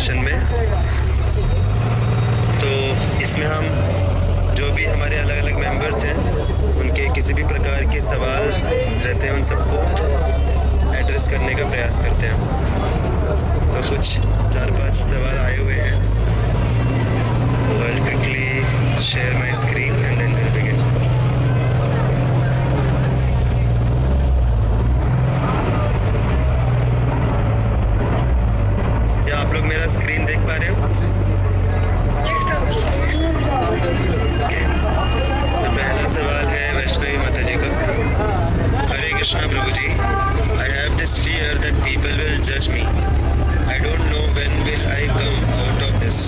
Session में। तो इसमें हम जो भी हमारे अलग अलग मेंबर्स हैं उनके किसी भी प्रकार के सवाल रहते हैं उन सबको एड्रेस करने का प्रयास करते हैं। तो कुछ 4-5 सवाल आए हुए हैं। I'll quickly share my screen and then we'll begin. क्या आप लोग मेरा स्क्रीन देख पा रहे हो? Okay. तो पहला सवाल है वैष्णवी माता जी का। हरे कृष्णा प्रभु जी, I have this fear that people will judge me. I don't know when will I come out of this.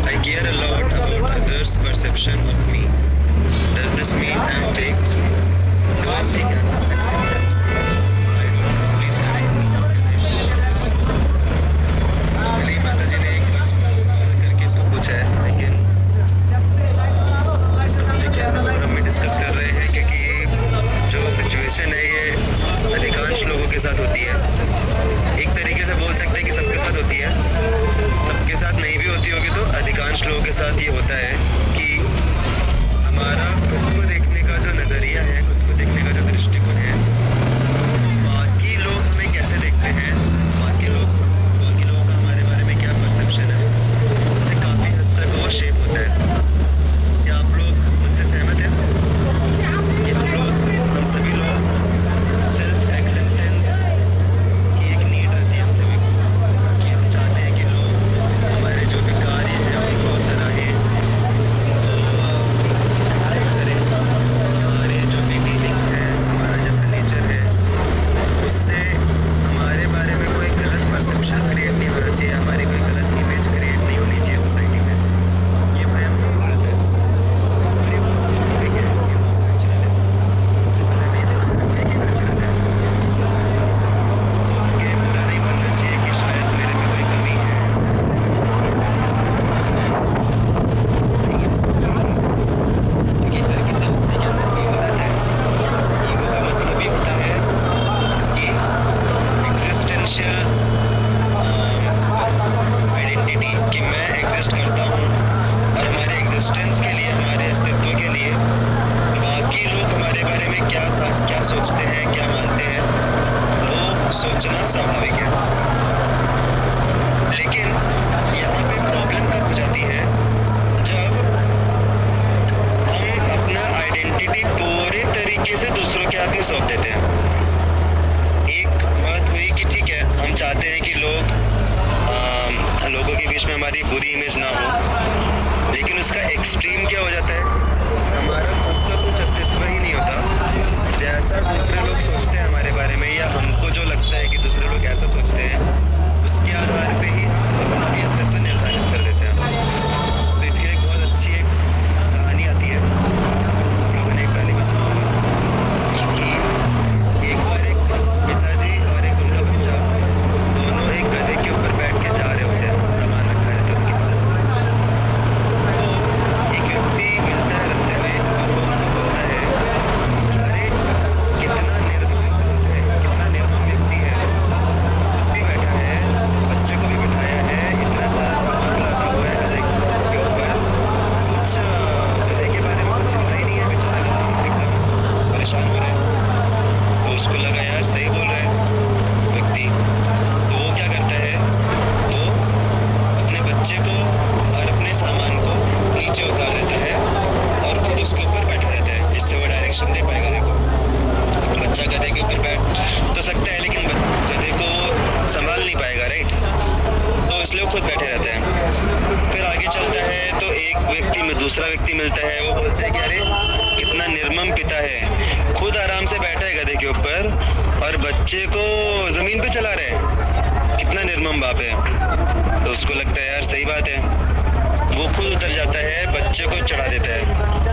I care a lot about others' perception of me. Does this mean I'm fake? Do I seek acceptance? I don't know. Please correct me. हरी माता जी ने एक personal सवाल करके इसको पूछा है, लेकिन इसको मुझे कैंसर फोरम में डिस्कस कर रहे हैं क्योंकि जो सिचुएशन है ये अधिकांश लोगों के साथ होती है। एक तरीके से बोल सकते हैं कि सबके साथ होती है। सबके साथ नहीं भी होती होगी तो अधिकांश लोगों के साथ ये होता है कि हमारा खुद को देखने का जो नज़रिया है, खुद को देखने का जो दृष्टिकोण है, बाकी लोग हमें कैसे देखते हैं, बाकी लोगों का हमारे बारे में क्या परसेप्शन है, उससे काफ़ी हद तक वो शेप होता है। क्या आप लोग मुझसे सहमत हैं कि हम सभी लोग सेल्फ एक्सेप्टेंस की एक नीड रहती है हम सभी को, कि हम चाहते हैं कि लोग हमारे जो भी कार्य है उनको सराहें, एक्सेप्ट करें, हमारे जो भी फीलिंग्स हैं, हमारा जैसा नेचर है, उससे हमारे बारे में कोई गलत परसेप्शन क्रिएट नहीं होना चाहिए, हमारी कोई गलत इमेज क्रिएट नहीं होनी चाहिए सोसाइटी में। ये भाई हम सबको रहता है और ये बहुत स्वाभाविक है, ये बहुत नेचुरल है। सबसे पहले नहीं समझना चाहिए कि नेचुरल है, सोच के बुरा नहीं बनना चाहिए कि शायद मेरे में कोई कमी है। क्योंकि हर किसी के अंदर ईगो रहता है। ईगो का मतलब ये होता है कि एग्जिस्टेंशियल आइडेंटिटी, कि मैं एग्जिस्ट करता हूँ और हमारे एग्जिस्टेंस के लिए, हमारे अस्तित्व के लिए बाकी लोग हमारे बारे में क्या सोचते हैं, क्या मानते हैं, वो सोचना स्वाभाविक है। लेकिन यहाँ पे प्रॉब्लम कब हो जाती है, जब हम अपना आइडेंटिटी पूरे तरीके से दूसरों के हाथ में सौंप देते हैं। एक बात हुई कि ठीक है, हम चाहते हैं कि लोगों के बीच में हमारी बुरी इमेज ना हो, लेकिन उसका एक्सट्रीम क्या हो जाता है, हमारा खुद का कुछ अस्तित्व ही नहीं होता। जैसा दूसरे लोग सोचते हैं हमारे बारे में, या हमको जो लगता है कि दूसरे लोग ऐसा सोचते हैं, उसके आधार पे ही हम अपना भी अस्तित्व निर्धारित कर देते हैं। तो इसकी एक बहुत अच्छी एक कहानी आती है, आप लोगों ने पहले भी सुना होगा कि एक बार एक पिताजी और एक उनका बच्चा दोनों एक गधे के ऊपर बैठ के जा रहे होते हैं, सामान रखा रहता है उनके पास। तो एक व्यक्ति मिलता है रास्ते में और वो उनको बोलता है कि अरे कितना निर्मम बाप है, कितना निर्मम व्यक्ति है, खुद भी बैठा है, बच्चे को भी बिठाया है, इतना सारा सामान लाता हुआ है गधे के ऊपर, कुछ गधे के बारे में कुछ चिंता ही नहीं है, बेचारा गधा एकदम परेशान हो रहा है। तो उसको लगा यार सही बोल रहा है व्यक्ति, तो वो क्या करता है, तो अपने बच्चे को और अपने सामान को नीचे उतार देता है और खुद उसके ऊपर बैठा रहता है, जिससे वो डायरेक्शन दे पाएगा। देखो, बच्चा गधे के ऊपर बैठ तो सकता है, लेकिन गधे को संभाल नहीं पाएगा, राइट? तो इसलिए वो खुद बैठे रहते हैं। फिर आगे चलता है तो एक दूसरा व्यक्ति मिलता है, वो बोलता है कि अरे कितना निर्मम पिता है, खुद आराम से बैठा है गधे के ऊपर और बच्चे को ज़मीन पे चला रहे हैं, कितना निर्मम बाप है। तो उसको लगता है यार सही बात है, वो खुद उतर जाता है, बच्चे को चढ़ा देता है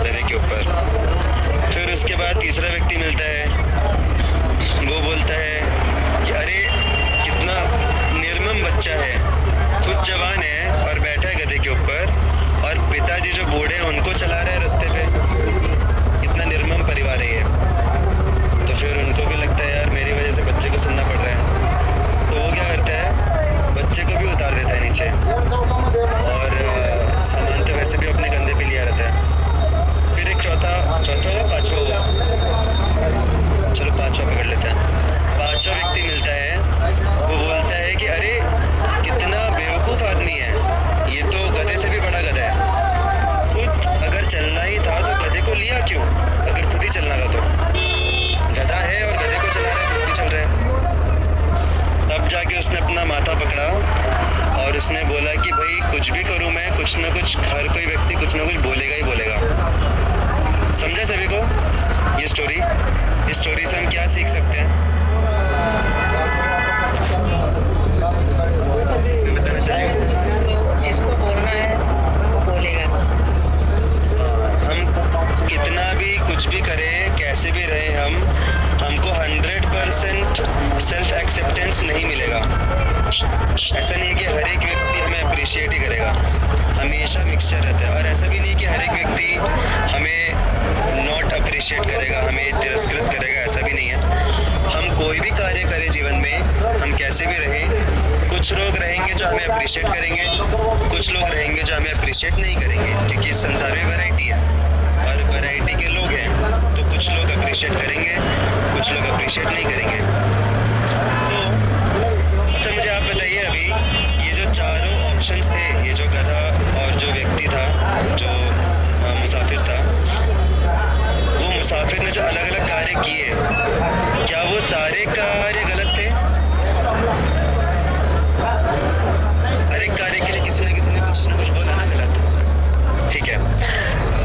गधे के ऊपर। फिर उसके बाद तीसरा व्यक्ति मिलता है, वो बोलता है कि अरे कितना निर्मम बच्चा है, खुद जवान है और बैठा है गधे के ऊपर, और पिताजी जो बूढ़े हैं उनको चला रहे हैं रास्ते पे, कितना निर्मम परिवार है ये। तो फिर उनको भी लगता है यार मेरी वजह से बच्चे को सुनना पड़ रहा है, तो वो क्या करता है, बच्चे को भी उतार देता है नीचे। पीछे, और सामान तो वैसे भी अपने कंधे पे लिया रहता है। फिर एक चौथा या पाँचवा हुआ, चलो पाँचवा पकड़ लेते हैं। पाँचवा व्यक्ति मिलता है, वो बोलता है कि अरे कितना बेवकूफ़ आदमी है, ये तो गधे से भी बड़ा गधा है। खुद अगर चलना ही था तो गधे को लिया क्यों, अगर खुद ही चलना था तो। गधा है और गधे को चला रहा है, खुद भी चल रहा है। तब जाके उसने अपना माथा पकड़ा और उसने बोला कि भाई कुछ भी करूँ मैं, कुछ ना कुछ हर कोई व्यक्ति कुछ ना कुछ बोलेगा ही बोलेगा। समझा सभी को ये स्टोरी? इस स्टोरी से हम क्या सीख सकते हैं? बताना चाहिए। जिसको बोलना है वो बोलेगा। हम कितना भी कुछ भी करें, कैसे भी रहें, हमको 100% सेल्फ एक्सेप्टेंस नहीं मिलेगा। ऐसा नहीं है कि हर एक व्यक्ति हमें अप्रिशिएट ही करेगा, हमेशा मिक्सचर रहता है। और ऐसा भी नहीं कि हर एक व्यक्ति हमें नॉट अप्रिशिएट करेगा, हमें तिरस्कृत करेगा, ऐसा भी नहीं है। हम कोई भी कार्य करें जीवन में, हम कैसे भी रहें, कुछ लोग रहेंगे जो हमें अप्रिशिएट करेंगे, कुछ लोग रहेंगे जो हमें अप्रिशिएट नहीं करेंगे, क्योंकि संसार में वैरायटी है और वैरायटी के लोग हैं। तो कुछ लोग अप्रिशिएट करेंगे, कुछ लोग अप्रिशिएट नहीं करेंगे। तो अच्छा मुझे आप बताइए, अभी ये जो चारों ऑप्शंस थे, ये जो गधा और जो व्यक्ति था, जो मुसाफिर था, वो मुसाफिर ने जो अलग अलग कार्य किए, क्या वो सारे कार्य गलत थे? हर एक कार्य के लिए किसी न किसी ने कुछ ना कुछ बोला ना गलत, ठीक है।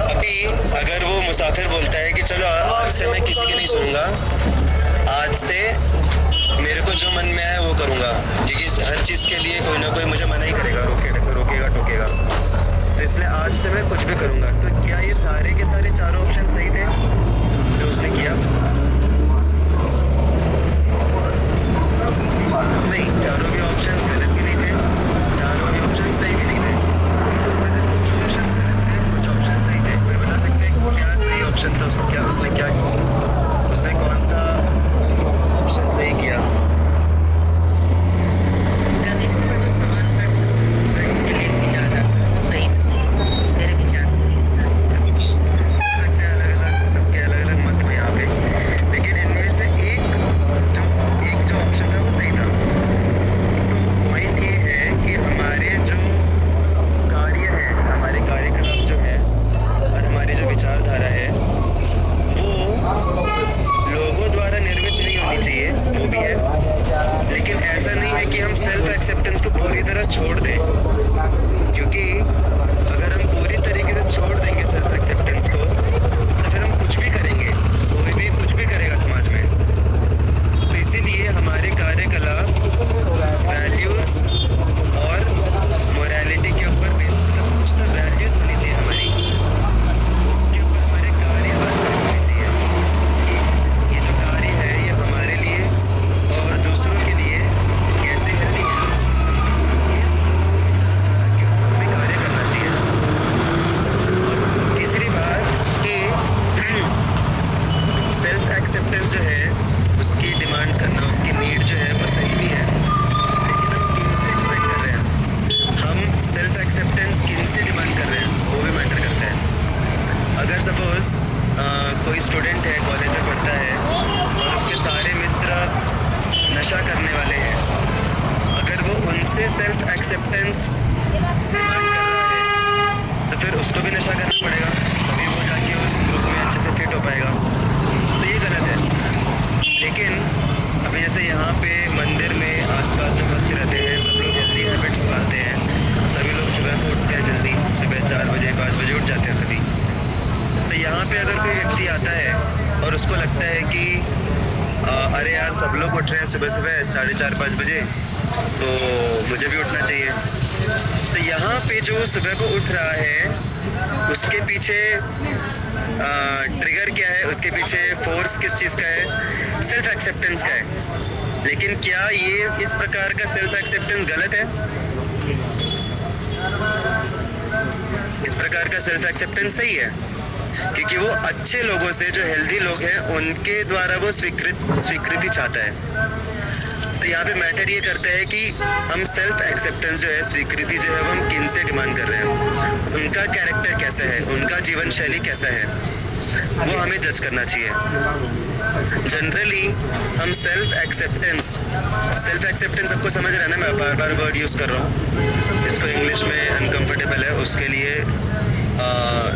अभी अगर वो मुसाफिर बोलता है कि चलो आज से मैं किसी की नहीं सुनूंगा, आज से मेरे को जो मन में आए वो करूँगा, क्योंकि हर चीज़ के लिए कोई ना कोई मुझे मना ही करेगा, रोकेगा टोकेगा, तो इसलिए आज से मैं कुछ भी करूँगा। तो क्या ये सारे के सारे चारों ऑप्शन सही थे जो उसने किया? नहीं, चारों के ऑप्शंस गलत भी नहीं थे, चारों के ऑप्शन सही भी नहीं थे। उसमें से कुछ ऑप्शन गलत थे, कुछ ऑप्शन सही थे। कोई बता सकते हैं क्या सही ऑप्शन था उसको? क्या उसने क्या किया, उसने कौन सा ऑप्शन सही किया? सबके अलग अलग मत में यहाँ पे, लेकिन इनमें से एक जो ऑप्शन था वो सही था। तो पॉइंट ये है कि हमारे जो कार्य है, हमारे कार्यकलाप जो है और हमारी जो विचारधारा है, वो लोगों द्वारा निर्मित नहीं होनी चाहिए, वो भी है, लेकिन ऐसा नहीं है कि हम सेल्फ एक्सेप्टेंस को पूरी तरह छोड़ दें, क्योंकि अगर हम पूरी तरीके से छोड़ देंगे सेल्फ एक्सेप्टेंस को, तो फिर हम कुछ भी करेंगे, कोई भी कुछ भी करेगा समाज में। तो इसीलिए हमारे कार्यकलाप वैल्यूज़ और मोरालिटी के ऊपर बेस्ड, मतलब कुछ तो वैल्यूज़ होनी चाहिए हमारी, उसके ऊपर हमारे कार्य होने चाहिए कि ये जो कार्य है ये हमारे लिए और दूसरों के लिए कैसे हेल्दी है, इस विचारधारा के ऊपर हमें कार्य करना चाहिए। और तीसरी बात कि सेल्फ एक्सेप्टेंस जो है उसकी डिमांड करना, उसकी नीड जो है वो सही भी है, लेकिन हम किन से एक्सपेक्ट कर रहे हैं, हम सेल्फ एक्सेप्टेंस किन से डिमांड कर रहे हैं, वो भी मैटर करता है। अगर सपोज कोई स्टूडेंट है, कॉलेज में पढ़ता है और उसके सारे मित्र नशा करने वाले हैं, अगर वो उनसे सेल्फ एक्सेप्टेंस डिमांड कर रहा है तो फिर उसको भी नशा करना पड़ेगा, तभी वो जाके उस ग्रुप में अच्छे से फिट हो पाएगा। तो ये गलत है। लेकिन अभी जैसे यहाँ पे मंदिर में आसपास जो भक्त रहते हैं, सब लोग हेल्दी हैबिट्स पालते हैं, सभी लोग सुबह को उठते हैं जल्दी, सुबह 4 बजे 5 बजे उठ जाते हैं सभी। तो यहाँ पे अगर कोई व्यक्ति आता है और उसको लगता है कि अरे यार सब लोग उठ रहे हैं सुबह सुबह 4:30-5 बजे, तो मुझे भी उठना चाहिए, तो यहाँ पे जो सुबह को उठ रहा है उसके पीछे ट्रिगर क्या है, उसके पीछे फोर्स किस चीज़ का है? सेल्फ एक्सेप्टेंस का है। लेकिन क्या ये इस प्रकार का सेल्फ एक्सेप्टेंस गलत है? इस प्रकार का सेल्फ एक्सेप्टेंस सही है, क्योंकि वो अच्छे लोगों से, जो हेल्दी लोग हैं, उनके द्वारा वो स्वीकृति चाहता है। तो तो यहाँ पे मैटर ये करता है कि हम सेल्फ एक्सेप्टेंस जो है, स्वीकृति जो है, वो हम किन से डिमांड कर रहे हैं, उनका कैरेक्टर कैसा है, उनका जीवन शैली कैसा है, वो हमें जज करना चाहिए। जनरली हम सेल्फ एक्सेप्टेंस आपको समझ रहा है ना, मैं बार बार वर्ड यूज़ कर रहा हूँ, इसको इंग्लिश में अनकंफर्टेबल है, उसके लिए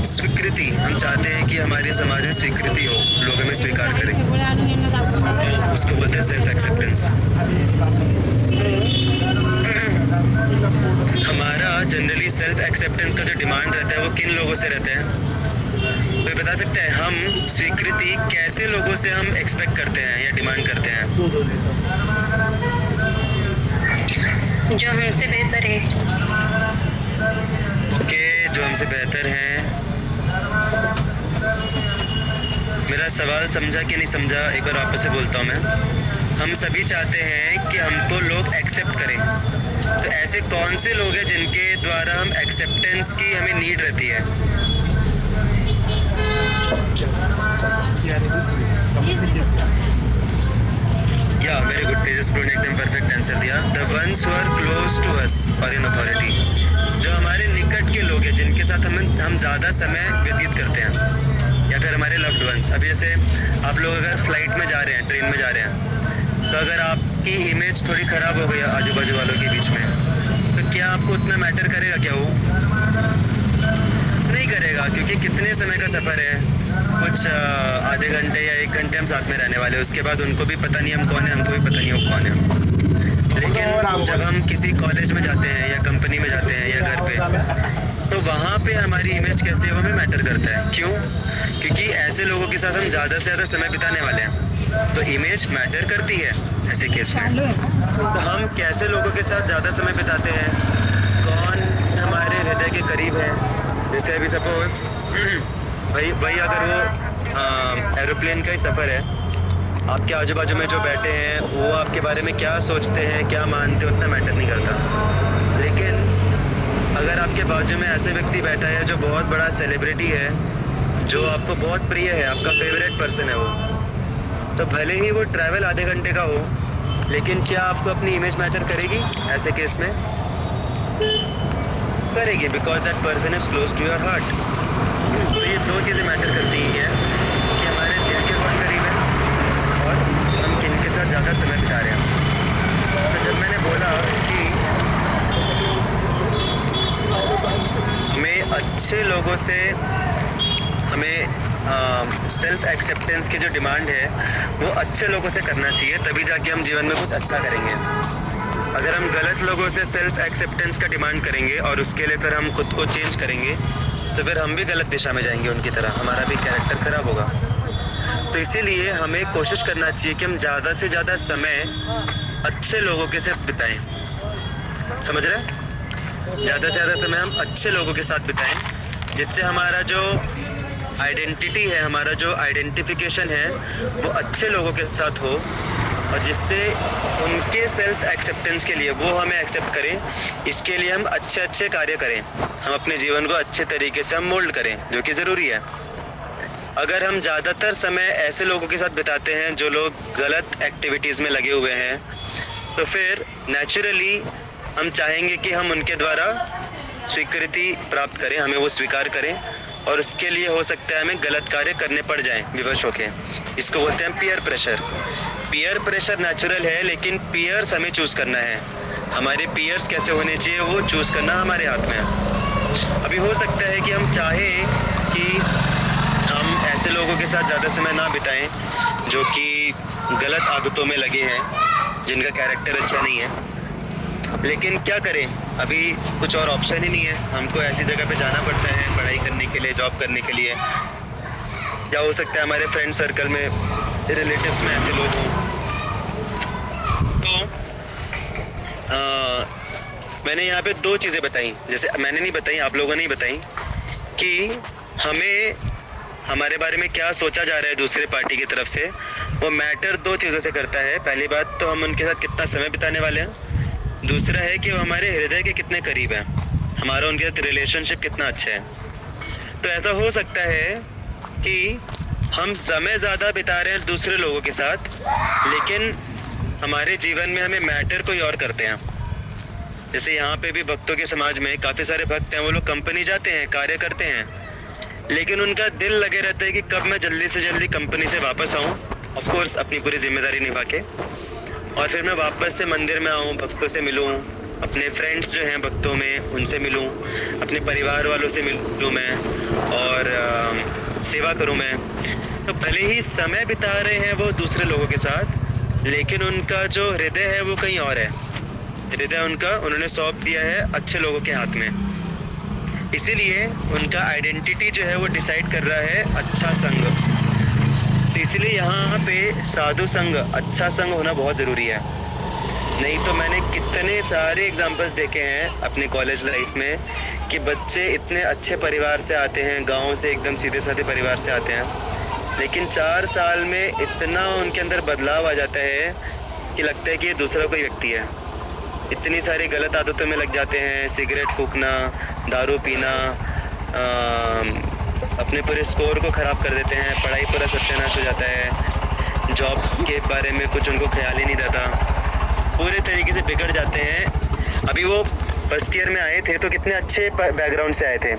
स्वीकृति, हम चाहते हैं कि हमारे समाज में स्वीकृति हो, लोग हमें स्वीकार करें, तो उसको बोलते हैं सेल्फ एक्सेप्टेंस। हमारा जनरली सेल्फ एक्सेप्टेंस का जो डिमांड रहता है वो किन लोगों से रहता है, कोई बता सकता है? हम स्वीकृति कैसे लोगों से हम एक्सपेक्ट करते हैं या डिमांड करते हैं? जो हमसे बेहतर है। ओके, जो हमसे बेहतर हैं। मेरा सवाल समझा कि नहीं समझा, एक बार वापस से बोलता हूँ मैं। हम सभी चाहते हैं कि हमको लोग एक्सेप्ट करें, तो ऐसे कौन से लोग हैं जिनके द्वारा हम एक्सेप्टेंस की हमें नीड रहती है? या वेरी गुड, तेजस प्रो ने एकदम परफेक्ट आंसर दिया। The ones who are close to us और इन अथॉरिटी, जो हमारे निकट के लोग हैं, जिनके साथ हम ज़्यादा समय व्यतीत करते हैं, या फिर हमारे लव्ड वंस। अभी जैसे आप लोग अगर फ्लाइट में जा रहे हैं, ट्रेन में जा रहे हैं, तो अगर आपकी इमेज थोड़ी ख़राब हो गई आजू बाजू वालों के बीच में, तो क्या आपको उतना मैटर करेगा क्या? वो नहीं करेगा, क्योंकि कितने समय का सफ़र है, कुछ आधे घंटे या 1 घंटे हम साथ में रहने वाले हैं, उसके बाद उनको भी पता नहीं हम कौन है, हमको भी पता नहीं वो कौन है। लेकिन जब हम किसी कॉलेज में जाते हैं या कंपनी में जाते हैं या घर पे, तो वहाँ पे हमारी इमेज कैसे है वो हमें मैटर करता है। क्यों? क्योंकि ऐसे लोगों के साथ हम ज़्यादा से ज़्यादा समय बिताने वाले हैं, तो इमेज मैटर करती है ऐसे केस में। तो हम कैसे लोगों के साथ ज़्यादा समय बिताते हैं, कौन हमारे हृदय के करीब है। जैसे अभी सपोज भाई अगर वो एरोप्लेन का ही सफ़र है, आपके आजू बाजू में जो बैठे हैं वो आपके बारे में क्या सोचते हैं, क्या मानते हैं, उतना मैटर नहीं करता। लेकिन अगर आपके बाजू में ऐसे व्यक्ति बैठा है जो बहुत बड़ा सेलिब्रिटी है, जो आपको बहुत प्रिय है, आपका फेवरेट पर्सन है वो, तो भले ही वो ट्रैवल आधे घंटे का हो, लेकिन क्या आपको अपनी इमेज मैटर करेगी? ऐसे केस में करेगी, because that person is close to your heart. तो ये दो चीज़ें मैटर करती हैं कि हमारे दिल के कौन करीब है और हम किन के साथ ज़्यादा समय बिता रहे हैं। तो जब मैंने बोला कि हमें अच्छे लोगों से हमें सेल्फ एक्सेप्टेंस की जो डिमांड है वो अच्छे लोगों से करना चाहिए, तभी जाके हम जीवन में कुछ अच्छा करेंगे। अगर हम गलत लोगों से सेल्फ एक्सेप्टेंस का डिमांड करेंगे और उसके लिए फिर हम खुद को चेंज करेंगे, तो फिर हम भी गलत दिशा में जाएंगे उनकी तरह, हमारा भी कैरेक्टर ख़राब होगा। तो इसीलिए हमें कोशिश करना चाहिए कि हम ज़्यादा से ज़्यादा समय अच्छे लोगों के साथ बिताएं। समझ रहे हैं? ज़्यादा से ज़्यादा समय हम अच्छे लोगों के साथ बिताएं, जिससे हमारा जो आइडेंटिटी है, हमारा जो आइडेंटिफिकेशन है, वो अच्छे लोगों के साथ हो, और जिससे उनके सेल्फ एक्सेप्टेंस के लिए वो हमें एक्सेप्ट करें। इसके लिए हम अच्छे अच्छे कार्य करें, हम अपने जीवन को अच्छे तरीके से हम मोल्ड करें, जो कि ज़रूरी है। अगर हम ज़्यादातर समय ऐसे लोगों के साथ बिताते हैं जो लोग गलत एक्टिविटीज़ में लगे हुए हैं, तो फिर नेचुरली हम चाहेंगे कि हम उनके द्वारा स्वीकृति प्राप्त करें, हमें वो स्वीकार करें, और उसके लिए हो सकता है हमें गलत कार्य करने पड़ जाएं विवश होके। इसको बोलते हैं peer pressure. Peer pressure natural है, लेकिन पीयर्स हमें चूज़ करना है। हमारे पीयर्स कैसे होने चाहिए वो चूज़ करना हमारे हाथ में है। अभी हो सकता है कि हम चाहें कि हम ऐसे लोगों के साथ ज़्यादा समय ना बिताएं जो कि गलत आदतों में लगे हैं, जिनका कैरेक्टर अच्छा नहीं है, लेकिन क्या करें, अभी कुछ और ऑप्शन ही नहीं है। हमको ऐसी जगह पे जाना पड़ता है पढ़ाई करने के लिए, जॉब करने के लिए, या हो सकता है हमारे फ्रेंड सर्कल में, रिलेटिव्स में ऐसे लोग हों। तो मैंने यहाँ पे 2 चीज़ें बताई, जैसे मैंने नहीं बताई, आप लोगों ने नहीं बताई, कि हमें हमारे बारे में क्या सोचा जा रहा है दूसरे पार्टी की तरफ से, वो मैटर 2 चीज़ों से करता है। पहली बात तो हम उनके साथ कितना समय बिताने वाले हैं, दूसरा है कि वो हमारे हृदय के कितने करीब हैं, हमारा उनके साथ रिलेशनशिप कितना अच्छा है। तो ऐसा हो सकता है कि हम समय ज़्यादा बिता रहे हैं दूसरे लोगों के साथ, लेकिन हमारे जीवन में हमें मैटर कोई और करते हैं। जैसे यहाँ पे भी भक्तों के समाज में काफ़ी सारे भक्त हैं, वो लोग कंपनी जाते हैं, कार्य करते हैं, लेकिन उनका दिल लगे रहता है कि कब मैं जल्दी से जल्दी कंपनी से वापस आऊँ, ऑफ कोर्स अपनी पूरी जिम्मेदारी निभा के, और फिर मैं वापस से मंदिर में आऊँ, भक्तों से मिलूँ, अपने फ्रेंड्स जो हैं भक्तों में उनसे मिलूँ, अपने परिवार वालों से मिलूँ मैं, और सेवा करूँ मैं। तो भले ही समय बिता रहे हैं वो दूसरे लोगों के साथ, लेकिन उनका जो हृदय है वो कहीं और है। हृदय उनका उन्होंने सौंप दिया है अच्छे लोगों के हाथ में। इसीलिए उनका आइडेंटिटी जो है वो डिसाइड कर रहा है अच्छा संग। तो इसलिए यहाँ पे साधु संग, अच्छा संग होना बहुत ज़रूरी है। नहीं तो मैंने कितने सारे एग्जाम्पल्स देखे हैं अपने कॉलेज लाइफ में कि बच्चे इतने अच्छे परिवार से आते हैं, गांव से एकदम सीधे साधे परिवार से आते हैं, लेकिन 4 साल में इतना उनके अंदर बदलाव आ जाता है कि लगता है कि ये दूसरा कोई व्यक्ति है। इतनी सारी गलत आदतों में लग जाते हैं, सिगरेट फूकना, दारू पीना, अपने पूरे स्कोर को ख़राब कर देते हैं, पढ़ाई पूरा सत्यानाश हो जाता है, जॉब के बारे में कुछ उनको ख्याल ही नहीं रहता, पूरे तरीके से बिगड़ जाते हैं। अभी वो फर्स्ट ईयर में आए थे तो कितने अच्छे बैकग्राउंड से आए थे,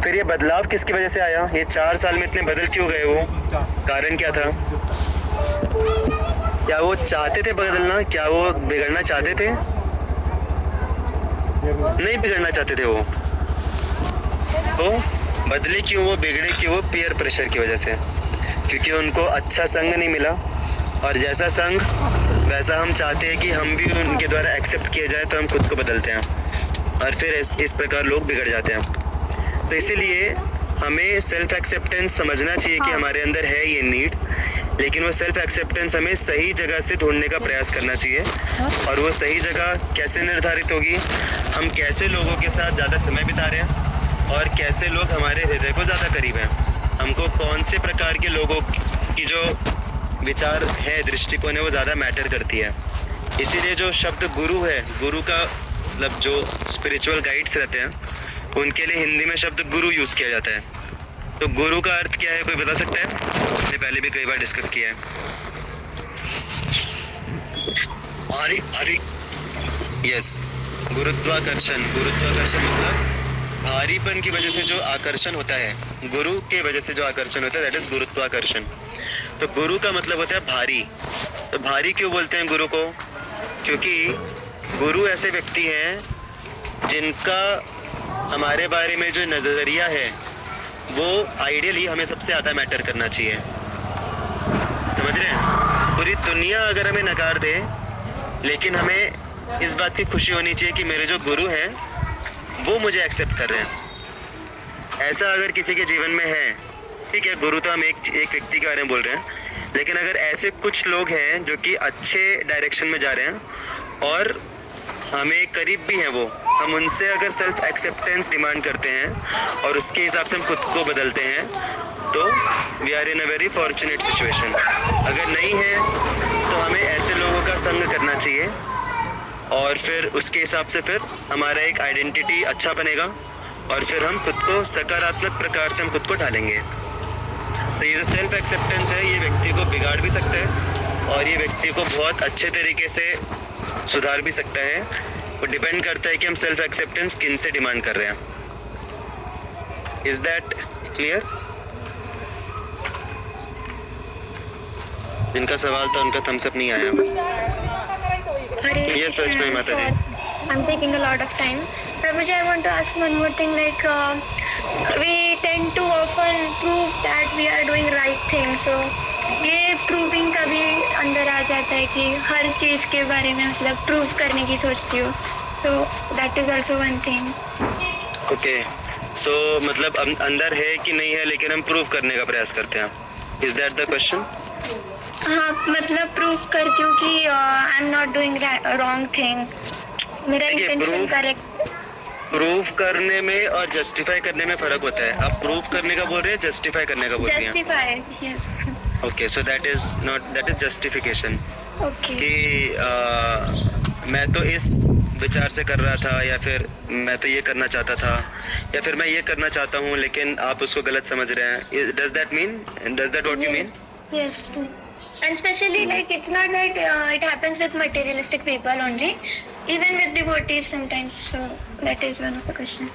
फिर ये बदलाव किसकी वजह से आया? ये 4 साल में इतने बदल क्यों गए? वो कारण क्या था? क्या वो चाहते थे बदलना? क्या वो बिगड़ना चाहते थे? नहीं बिगड़ना चाहते थे वो बदले क्यों, वो बिगड़े क्यों? वो पीयर प्रेशर की वजह से, क्योंकि उनको अच्छा संग नहीं मिला, और जैसा संग वैसा हम चाहते हैं कि हम भी उनके द्वारा एक्सेप्ट किया जाए, तो हम खुद को बदलते हैं और फिर इस प्रकार लोग बिगड़ जाते हैं। तो इसीलिए हमें सेल्फ एक्सेप्टेंस समझना चाहिए कि हमारे अंदर है ये नीड, लेकिन वो सेल्फ एक्सेप्टेंस हमें सही जगह से ढूंढने का प्रयास करना चाहिए। और वो सही जगह कैसे निर्धारित होगी? हम कैसे लोगों के साथ ज़्यादा समय बिता रहे हैं और कैसे लोग हमारे हृदय को ज़्यादा करीब हैं। हमको कौन से प्रकार के लोगों की जो विचार है, दृष्टिकोण है, वो ज़्यादा मैटर करती है। इसीलिए जो शब्द गुरु है, गुरु का मतलब जो स्पिरिचुअल गाइड्स रहते हैं, उनके लिए हिंदी में शब्द गुरु यूज़ किया जाता है। तो गुरु का अर्थ क्या है, कोई बता सकता है? हमने पहले भी कई बार डिस्कस किया है। यस, गुरुत्वाकर्षण। गुरुत्वाकर्षण मतलब भारीपन की वजह से जो आकर्षण होता है, गुरु के वजह से जो आकर्षण होता है, दैट इज गुरुत्वाकर्षण। तो गुरु का मतलब होता है भारी। तो भारी क्यों बोलते हैं गुरु को? क्योंकि गुरु ऐसे व्यक्ति हैं जिनका हमारे बारे में जो नज़रिया है वो आइडियली हमें सबसे ज़्यादा मैटर करना चाहिए। समझ रहे हैं? पूरी दुनिया अगर हमें नकार दे, लेकिन हमें इस बात की खुशी होनी चाहिए कि मेरे जो गुरु हैं वो मुझे एक्सेप्ट कर रहे हैं। ऐसा अगर किसी के जीवन में है, ठीक है, गुरु तो हम एक व्यक्ति के बारे में बोल रहे हैं, लेकिन अगर ऐसे कुछ लोग हैं जो कि अच्छे डायरेक्शन में जा रहे हैं और हमें करीब भी हैं, वो हम उनसे अगर सेल्फ एक्सेप्टेंस डिमांड करते हैं और उसके हिसाब से हम खुद को बदलते हैं, तो we are in a very fortunate situation. अगर नहीं है तो हमें ऐसे लोगों का संग करना चाहिए, और फिर उसके हिसाब से फिर हमारा एक आइडेंटिटी अच्छा बनेगा, और फिर हम खुद को सकारात्मक प्रकार से हम खुद को ढालेंगे। तो ये जो सेल्फ एक्सेप्टेंस है, ये व्यक्ति को बिगाड़ भी सकता है और ये व्यक्ति को बहुत अच्छे तरीके से सुधार भी सकता है। वो डिपेंड करता है कि हम सेल्फ एक्सेप्टेंस किन से डिमांड कर रहे हैं। Is that clear? जिनका सवाल था उनका थम्स अप नहीं आया। Yes, search my mother. I'm taking a lot of time. Prabhuji, I want to ask one more thing. Like, we tend to often prove that we are doing right thing. So, ये proving का भी अंदर आ जाता है कि हर चीज़ के बारे में मतलब prove करने की सोचती हूँ. So, that is also one thing. Okay. So, मतलब अंदर है कि नहीं है, लेकिन हम prove करने का प्रयास करते हैं. Is that the question? हाँ, मतलब प्रूफ करती हूँ कि I am not doing wrong thing, मेरा इंटेंशन करेक्ट। प्रूफ करने में और जस्टिफाई करने में फर्क होता है। आप प्रूफ करने का बोल रहे हैं, जस्टिफाई करने का बोल रही हैं? Justify. Okay, so that is justification. Okay. कि मैं तो इस विचार से कर रहा था, या फिर मैं तो ये करना चाहता था, या फिर मैं ये करना चाहता हूँ, लेकिन आप उसको गलत समझ रहे हैं। Does that what you mean? Yes. And especially like it's not that it happens with materialistic people only, even with devotees sometimes. So that is one of the question.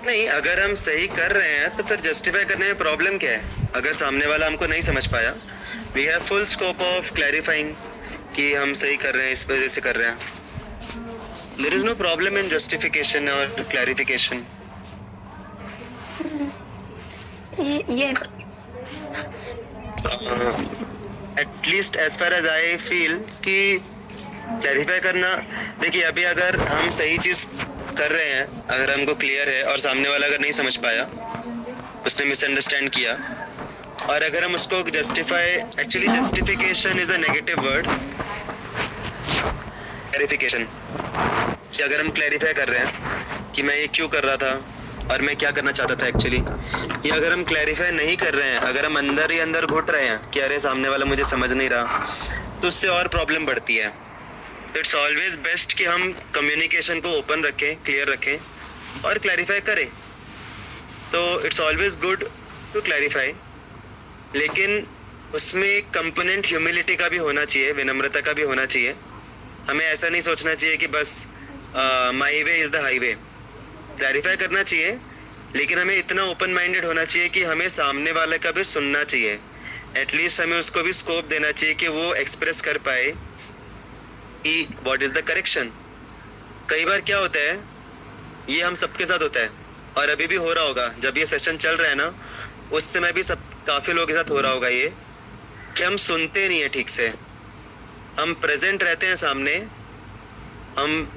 नहीं, अगर हम सही कर रहे हैं तो फिर जस्टिफाई करने में प्रॉब्लम क्या है? अगर सामने वाला हमको नहीं समझ पाया, we have full scope of clarifying कि हम सही कर रहे हैं, इस वजह से कर रहे हैं. There is no problem in justification और clarification. Yeah. At least as far as I feel कि क्लैरिफाई करना, देखिए अभी अगर हम सही चीज कर रहे हैं, अगर हमको क्लियर है और सामने वाला अगर नहीं समझ पाया, उसने मिसअंडरस्टैंड किया, और अगर हम उसको justify, actually justification is a negative word, clarification, कि अगर हम क्लैरिफाई कर रहे हैं कि मैं ये क्यों कर रहा था और मैं क्या करना चाहता था एक्चुअली, या अगर हम क्लैरिफाई नहीं कर रहे हैं, अगर हम अंदर ही अंदर घुट रहे हैं कि अरे सामने वाला मुझे समझ नहीं रहा, तो उससे और प्रॉब्लम बढ़ती है. इट्स ऑलवेज बेस्ट कि हम कम्युनिकेशन को ओपन रखें, क्लियर रखें और क्लैरिफाई करें. तो it's always good to clarify, लेकिन उसमें एक कंपोनेंट ह्यूमिलिटी का भी होना चाहिए, विनम्रता का भी होना चाहिए. हमें ऐसा नहीं सोचना चाहिए कि बस my way is the highway. Clarify करना चाहिए, लेकिन हमें इतना ओपन माइंडेड होना चाहिए कि हमें सामने वाले का भी सुनना चाहिए. एटलीस्ट हमें उसको भी स्कोप देना चाहिए कि वो एक्सप्रेस कर पाए कि व्हाट इज़ द करेक्शन. कई बार क्या होता है, ये हम सबके साथ होता है और अभी भी हो रहा होगा, जब ये सेशन चल रहा है ना, उस समय भी सब काफ़ी लोगों के साथ हो रहा होगा ये, कि हम सुनते नहीं है ठीक से. हम प्रेजेंट रहते हैं सामने, हम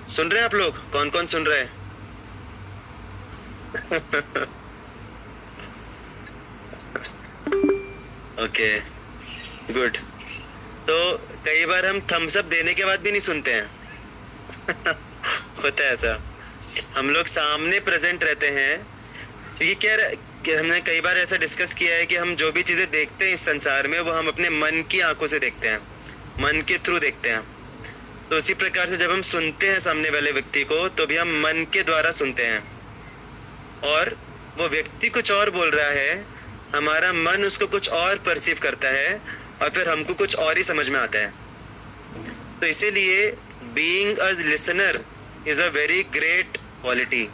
सुन रहे हैं. आप लोग कौन कौन सुन रहे हैं? Okay, good. तो कई बार हम थम्स अप देने के बाद भी नहीं सुनते हैं. होता है ऐसा. हम लोग सामने प्रेजेंट रहते हैं, क्योंकि क्या हमने कई बार ऐसा डिस्कस किया है कि हम जो भी चीज़ें देखते हैं इस संसार में, वो हम अपने मन की आंखों से देखते हैं, मन के थ्रू देखते हैं. तो उसी प्रकार से जब हम सुनते हैं सामने वाले व्यक्ति को, तो भी हम मन के द्वारा सुनते हैं, और वो व्यक्ति कुछ और बोल रहा है, हमारा मन उसको कुछ और परसीव करता है, और फिर हमको कुछ और ही समझ में आता है. तो इसीलिए being a listener is a very great quality.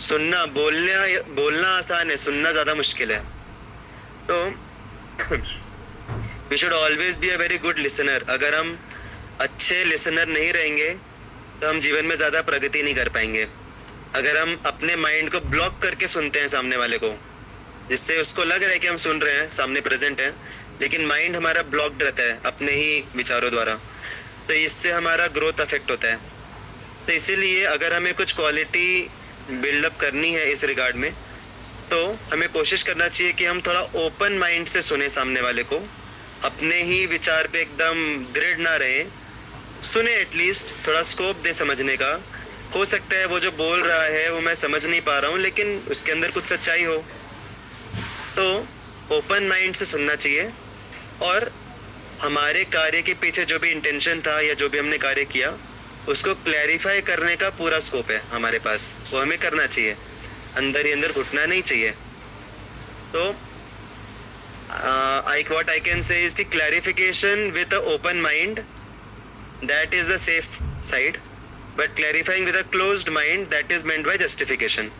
सुनना, बोलना आसान है, सुनना ज़्यादा मुश्किल है. तो we should always be a very good listener. अगर हम अच्छे लिसनर नहीं रहेंगे तो हम जीवन में ज़्यादा प्रगति नहीं कर पाएंगे. अगर हम अपने माइंड को ब्लॉक करके सुनते हैं सामने वाले को, जिससे उसको लग रहा है कि हम सुन रहे हैं, सामने प्रेजेंट है, लेकिन माइंड हमारा ब्लॉक्ड रहता है अपने ही विचारों द्वारा, तो इससे हमारा ग्रोथ अफेक्ट होता है. तो इसीलिए अगर हमें कुछ क्वालिटी बिल्डअप करनी है इस रिगार्ड में, तो हमें कोशिश करना चाहिए कि हम थोड़ा ओपन माइंड से सुने सामने वाले को, अपने ही विचार पे एकदम दृढ़ ना रहे, सुने, एटलीस्ट थोड़ा स्कोप दे समझने का. हो सकता है वो जो बोल रहा है वो मैं समझ नहीं पा रहा हूँ, लेकिन उसके अंदर कुछ सच्चाई हो. तो ओपन माइंड से सुनना चाहिए, और हमारे कार्य के पीछे जो भी इंटेंशन था या जो भी हमने कार्य किया, उसको क्लैरिफाई करने का पूरा स्कोप है हमारे पास, वो हमें करना चाहिए. अंदर ही अंदर घुटना नहीं चाहिए. तो what I can say is the clarification with an open mind, that is the safe side, but clarifying with a closed mind, that is meant by justification.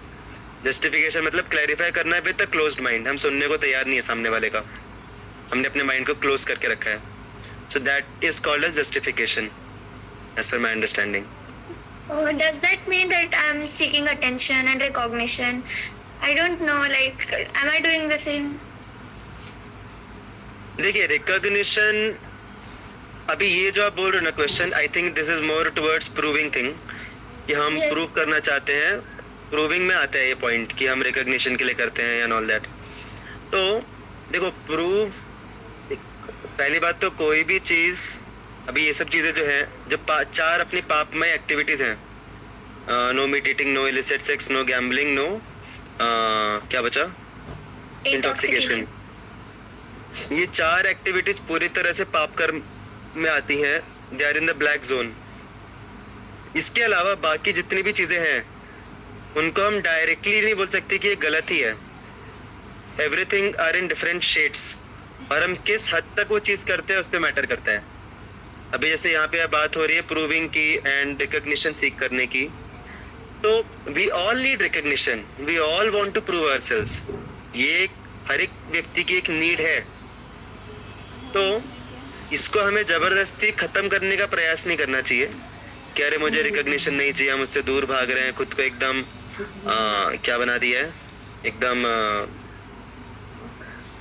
Justification मतलब clarify करना है with a closed mind. हम सुनने को तैयार नहीं है सामने वाले का, हमने अपने mind को close करके रखा है. So that is called as justification, as per my understanding. Oh, does that mean that I'm seeking attention and recognition? I don't know, like, am I doing the same? देखिए, recognition, अभी ये जो आप बोल रहे हो ना question, I think this is more towards proving thing, कि हम Yes. प्रूव करना चाहते हैं. प्रूविंग में आता है ये पॉइंट कि हम रिकॉग्निशन के लिए करते हैं एंड ऑल दैट. तो देखो, प्रूव, पहली बात तो कोई भी चीज़, अभी ये सब चीज़ें जो हैं, जो चार अपनी पापमय एक्टिविटीज़ हैं, no meat eating, no illicit sex, no gambling, no क्या बचा, इंटॉक्सिकेशन. ये चार एक्टिविटीज पूरी तरह से पाप कर्म में आती हैं. They are in the black zone. इसके अलावा बाकी जितनी भी चीज़ें हैं, उनको हम डायरेक्टली नहीं बोल सकते कि ये गलत ही है. Everything are in different shades. और हम किस हद तक वो चीज़ करते हैं उस पर मैटर करता है। अभी जैसे यहाँ पे बात हो रही है प्रूविंग की एंड रिकॉग्निशन सीख करने की, तो we all need recognition, we all want to prove ourselves. ये हर एक व्यक्ति की एक नीड है, तो इसको हमें ज़बरदस्ती ख़त्म करने का प्रयास नहीं करना चाहिए कि अरे मुझे रिकॉग्निशन नहीं चाहिए, हम उससे दूर भाग रहे हैं, खुद को एकदम क्या बना दिया है, एकदम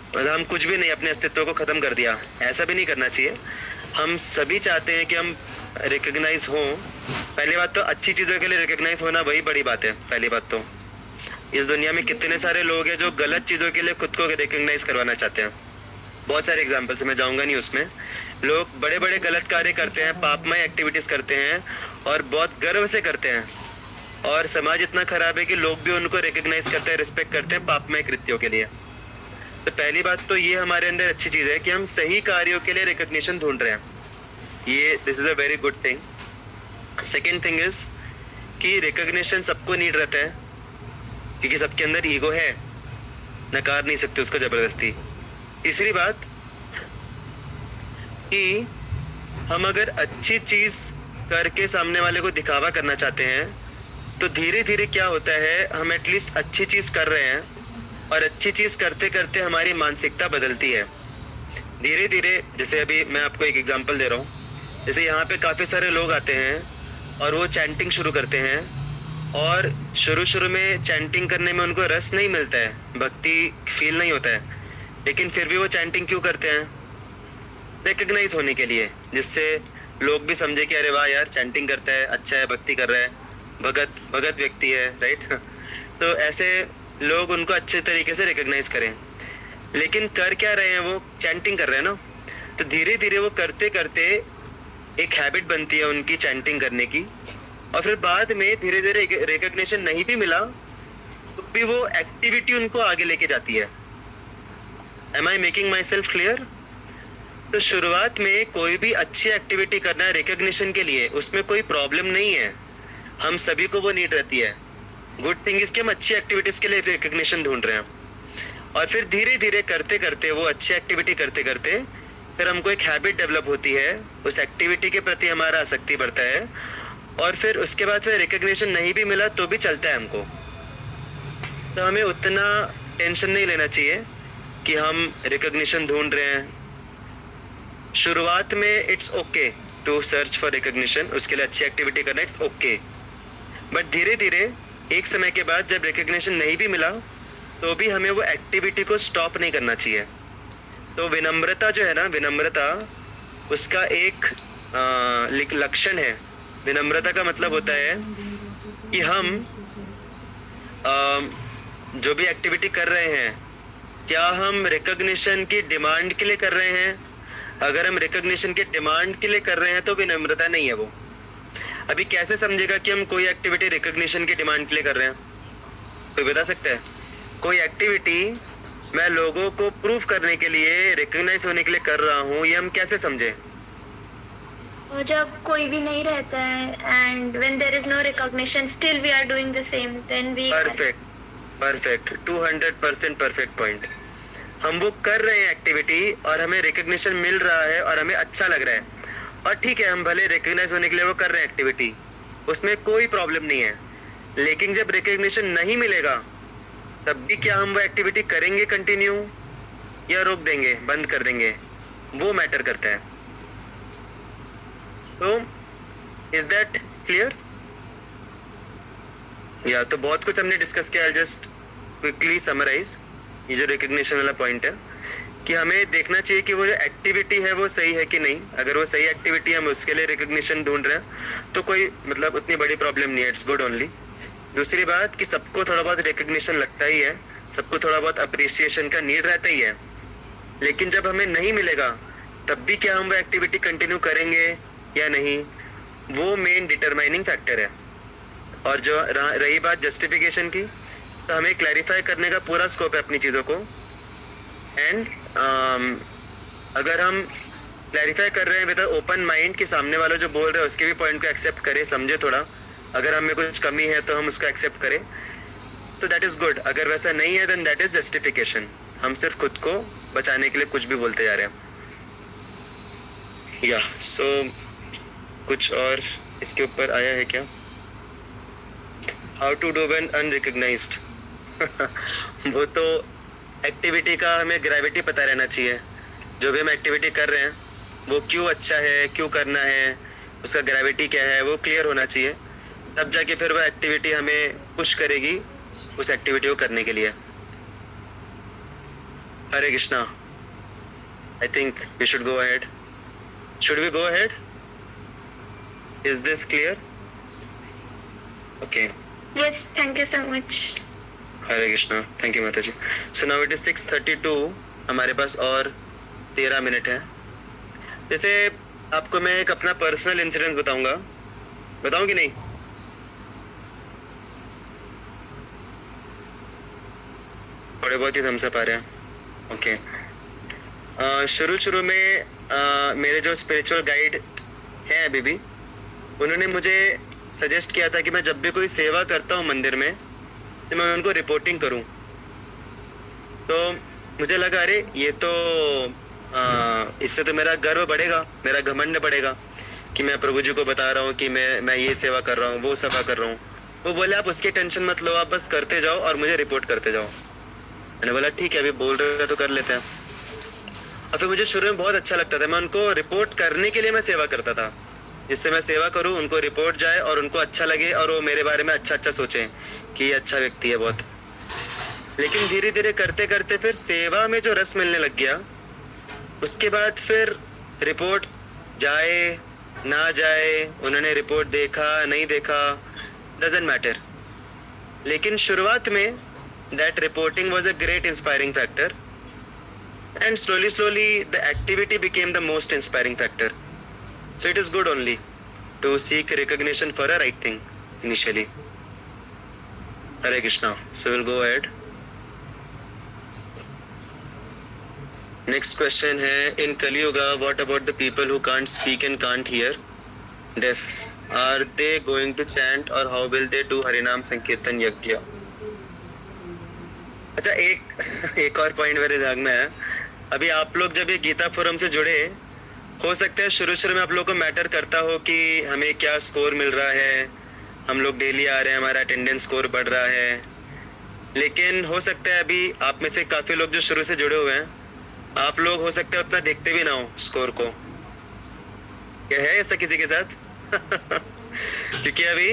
मतलब हम कुछ भी नहीं, अपने अस्तित्व को ख़त्म कर दिया। ऐसा भी नहीं करना चाहिए। हम सभी चाहते हैं कि हम रिकॉग्नाइज हों। पहली बात तो अच्छी चीज़ों के लिए रिकॉग्नाइज होना वही बड़ी बात है। पहली बात तो इस दुनिया में कितने सारे लोग हैं जो गलत चीज़ों के लिए खुद को रिकॉग्नाइज करवाना चाहते हैं। बहुत सारे एग्जाम्पल्स मैं जाऊंगा नहीं उसमें। लोग बड़े बड़े गलत कार्य करते हैं, पापमय एक्टिविटीज़ करते हैं और बहुत गर्व से करते हैं, और समाज इतना खराब है कि लोग भी उनको रिकॉग्नाइज करते हैं, रिस्पेक्ट करते हैं पापमय कृत्यों के लिए। तो पहली बात तो ये हमारे अंदर अच्छी चीज़ है कि हम सही कार्यों के लिए रिकॉग्निशन ढूंढ रहे हैं। ये this is a very good thing. Second thing is कि रिकॉग्निशन सबको नीड रहता है, क्योंकि सबके अंदर ईगो है, नकार नहीं सकते उसको ज़बरदस्ती। तीसरी बात कि हम अगर अच्छी चीज़ करके सामने वाले को दिखावा करना चाहते हैं, तो धीरे धीरे क्या होता है, हम एटलीस्ट अच्छी चीज़ कर रहे हैं, और अच्छी चीज़ करते करते हमारी मानसिकता बदलती है धीरे धीरे। जैसे अभी मैं आपको एक एग्जांपल दे रहा हूँ। जैसे यहाँ पे काफ़ी सारे लोग आते हैं और वो चैंटिंग शुरू करते हैं, और शुरू में चैंटिंग करने में उनको रस नहीं मिलता है, भक्ति फील नहीं होता है, लेकिन फिर भी वो चैंटिंग क्यों करते हैं? रिकग्नाइज होने के लिए, जिससे लोग भी समझे कि अरे वाह यार चैंटिंग करता है, अच्छा है, भक्ति कर रहा है, भगत व्यक्ति है, राइट। तो ऐसे लोग उनको अच्छे तरीके से रिकग्नाइज करें। लेकिन कर क्या रहे हैं, वो चैंटिंग कर रहे हैं ना। तो धीरे धीरे वो करते करते एक हैबिट बनती है उनकी चैंटिंग करने की, और फिर बाद में धीरे धीरे रिकग्निशन नहीं भी मिला तो भी वो एक्टिविटी उनको आगे लेके जाती है। Am I making myself clear? तो शुरुआत में कोई भी अच्छी एक्टिविटी करना है रिकग्निशन के लिए, उसमें कोई प्रॉब्लम नहीं है, हम सभी को वो नीड रहती है। गुड थिंग इज कि हम अच्छी एक्टिविटीज़ के लिए रिकग्निशन ढूंढ रहे हैं, और फिर धीरे धीरे करते करते वो अच्छी एक्टिविटी करते करते फिर हमको एक हैबिट डेवलप होती है, उस एक्टिविटी के प्रति हमारा आसक्ति बढ़ता है, और फिर उसके बाद फिर रिकग्निशन नहीं भी मिला तो भी चलता है हमको। तो हमें उतना टेंशन नहीं लेना चाहिए कि हम रिकग्निशन ढूंढ रहे हैं। शुरुआत में it's okay to search for recognition, उसके लिए अच्छी एक्टिविटी करना इट्स ओके, बट धीरे धीरे एक समय के बाद जब रिकग्निशन नहीं भी मिला तो भी हमें वो एक्टिविटी को स्टॉप नहीं करना चाहिए। तो विनम्रता जो है ना, विनम्रता उसका एक लक्षण है। विनम्रता का मतलब होता है कि हम जो भी एक्टिविटी कर रहे हैं, क्या हम रिकग्निशन की डिमांड के लिए कर रहे हैं? अगर हम रिकग्निशन के डिमांड के लिए कर रहे हैं तो विनम्रता नहीं है वो। अभी कैसे समझेगा कि हम कोई एक्टिविटी रिकग्निशन की डिमांड के लिए कर रहे हैं? कोई बता सकता है? कोई एक्टिविटी मैं लोगों को प्रूव करने के लिए, रिकग्नाइज होने के लिए कर रहा हूँ, ये हम कैसे समझें? जब कोई भी नहीं रहता है and when there is no recognition still we are doing the same, then we perfect 200% perfect point. हम वो कर रहे हैं एक्टिविटी और हमें रिकग्निशन मिल रहा है और हमें अच्छा लग रहा है, और ठीक है, हम भले रिकग्नाइज होने के लिए वो कर रहे हैं एक्टिविटी, उसमें कोई प्रॉब्लम नहीं है। लेकिन जब रिकग्निशन नहीं मिलेगा तब भी क्या हम वो एक्टिविटी करेंगे कंटिन्यू, या रोक देंगे, बंद कर देंगे? वो मैटर करता है। तो इज दैट क्लियर? या तो बहुत कुछ हमने डिस्कस किया। जस्ट क्विकली समराइज ये जो रिकग्निशन वाला पॉइंट है कि हमें देखना चाहिए कि वो जो एक्टिविटी है वो सही है कि नहीं। अगर वो सही एक्टिविटी है, हम उसके लिए रिकग्निशन ढूंढ रहे हैं, तो कोई मतलब उतनी बड़ी प्रॉब्लम नहीं है, इट्स गुड ओनली। दूसरी बात कि सबको थोड़ा बहुत रिकग्निशन लगता ही है, सबको थोड़ा बहुत अप्रिसिएशन का नीड रहता ही है, लेकिन जब हमें नहीं मिलेगा तब भी क्या हम वो एक्टिविटी कंटिन्यू करेंगे या नहीं, वो मेन डिटरमाइनिंग फैक्टर है। और जो रही बात जस्टिफिकेशन की, तो हमें क्लैरिफाई करने का पूरा स्कोप है अपनी चीज़ों को। एंड अगर हम क्लैरिफाई कर रहे हैं विद ओपन माइंड कि सामने वाला जो बोल रहा है उसके भी पॉइंट को एक्सेप्ट करें, समझे थोड़ा, अगर हमें कुछ कमी है तो हम उसको एक्सेप्ट करें, तो दैट इज़ गुड। अगर वैसा नहीं है देन दैट इज़ जस्टिफिकेशन। हम सिर्फ खुद को बचाने के लिए कुछ भी बोलते जा रहे हैं। या सो कुछ और इसके ऊपर आया है क्या? How to do when unrecognized. वो तो एक्टिविटी का हमें ग्रेविटी पता रहना चाहिए। जो भी हम एक्टिविटी कर रहे हैं वो क्यों अच्छा है, क्यों करना है, उसका ग्रेविटी क्या है, वो क्लियर होना चाहिए। तब जाके फिर वो एक्टिविटी हमें पुश करेगी उस एक्टिविटी को करने के लिए। Hare Krishna. I think we should go ahead. Should we go ahead? Is this clear? Okay. Yes, thank you so much. Hare Krishna. Thank you माता जी। So now it is 6:32। हमारे पास और 13 मिनट है। जैसे आपको मैं एक अपना पर्सनल इंसिडेंस बताऊंगा, बताऊं कि नहीं? थोड़े बहुत ही थम्सअप आ रहे हैं। ओके। शुरू में मेरे जो स्पिरिचुअल गाइड हैं अभी भी, उन्होंने मुझे सजेस्ट किया था कि मैं जब भी कोई सेवा करता हूँ मंदिर में तो मैं उनको रिपोर्टिंग करूँ। तो मुझे लगा अरे ये तो इससे तो मेरा गर्व बढ़ेगा, मेरा घमंड बढ़ेगा कि मैं प्रभु जी को बता रहा हूँ कि मैं ये सेवा कर रहा हूँ, वो सेवा कर रहा हूँ। वो बोले आप उसकी टेंशन मत लो, आप बस करते जाओ और मुझे रिपोर्ट करते जाओ। मैंने बोला ठीक है, अभी बोल रहे हैं तो कर लेते हैं। और फिर मुझे शुरू में बहुत अच्छा लगता था, मैं उनको रिपोर्ट करने के लिए मैं सेवा करता था, जिससे मैं सेवा करूं, उनको रिपोर्ट जाए और उनको अच्छा लगे और वो मेरे बारे में अच्छा सोचें कि ये अच्छा व्यक्ति है बहुत। लेकिन धीरे धीरे करते करते फिर सेवा में जो रस मिलने लग गया, उसके बाद फिर रिपोर्ट जाए ना जाए, उन्होंने रिपोर्ट देखा नहीं देखा, डजंट मैटर। लेकिन शुरुआत में that reporting was a great inspiring factor and slowly the activity became the most inspiring factor. So it is good only to seek recognition for a right thing initially. Hare Krishna. So we'll go ahead. Next question है, in Kali Yuga what about the people who can't speak and can't hear, deaf, are they going to chant or how will they do Harinam Sankirtan Yajna? अच्छा, एक और point मेरे दिमाग में है। अभी आप लोग जब ये गीता फोरम से जुड़े, हो सकता है शुरू में आप लोग को मैटर करता हो कि हमें क्या स्कोर मिल रहा है, हम लोग डेली आ रहे हैं, हमारा अटेंडेंस स्कोर बढ़ रहा है। लेकिन हो सकता है अभी आप में से काफ़ी लोग जो शुरू से जुड़े हुए हैं, आप लोग हो सकता है उतना देखते भी ना हो स्कोर को। क्या है ऐसा किसी के साथ? क्योंकि अभी